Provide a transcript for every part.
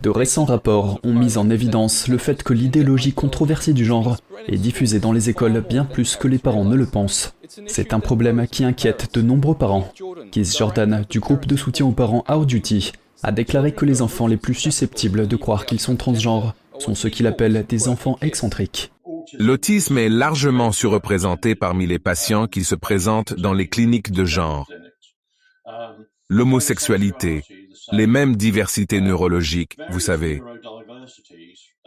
De récents rapports ont mis en évidence le fait que l'idéologie controversée du genre est diffusée dans les écoles bien plus que les parents ne le pensent. C'est un problème qui inquiète de nombreux parents. Keith Jordan, du groupe de soutien aux parents Our Duty, a déclaré que les enfants les plus susceptibles de croire qu'ils sont transgenres sont ceux qu'il appelle des enfants excentriques. L'autisme est largement surreprésenté parmi les patients qui se présentent dans les cliniques de genre. L'homosexualité, les mêmes diversités neurologiques, vous savez,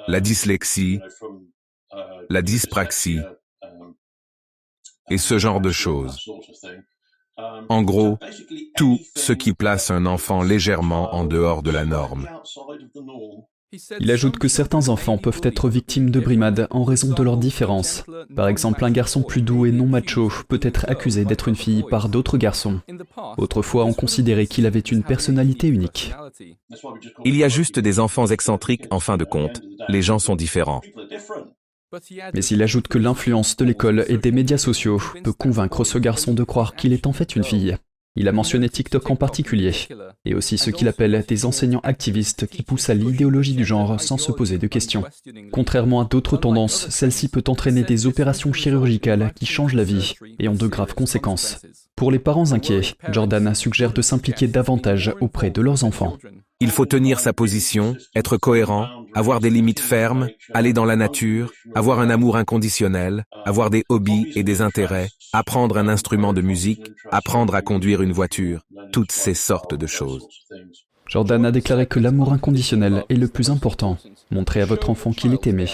la dyslexie, la dyspraxie, et ce genre de choses. En gros, tout ce qui place un enfant légèrement en dehors de la norme. Il ajoute que certains enfants peuvent être victimes de brimades en raison de leurs différences. Par exemple, un garçon plus doux et non macho peut être accusé d'être une fille par d'autres garçons. Autrefois, on considérait qu'il avait une personnalité unique. Il y a juste des enfants excentriques en fin de compte. Les gens sont différents. Mais il ajoute que l'influence de l'école et des médias sociaux peut convaincre ce garçon de croire qu'il est en fait une fille. Il a mentionné TikTok en particulier, et aussi ce qu'il appelle des enseignants activistes qui poussent à l'idéologie du genre sans se poser de questions. Contrairement à d'autres tendances, celle-ci peut entraîner des opérations chirurgicales qui changent la vie et ont de graves conséquences. Pour les parents inquiets, Jordan suggère de s'impliquer davantage auprès de leurs enfants. Il faut tenir sa position, être cohérent, avoir des limites fermes, aller dans la nature, avoir un amour inconditionnel, avoir des hobbies et des intérêts, apprendre un instrument de musique, apprendre à conduire une voiture, toutes ces sortes de choses. Jordan a déclaré que l'amour inconditionnel est le plus important. Montrez à votre enfant qu'il est aimé.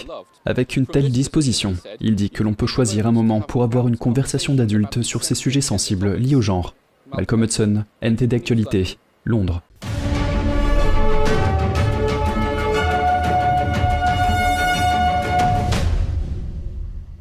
Avec une telle disposition, il dit que l'on peut choisir un moment pour avoir une conversation d'adulte sur ces sujets sensibles liés au genre. Malcolm Hudson, NTD Actualité, Londres.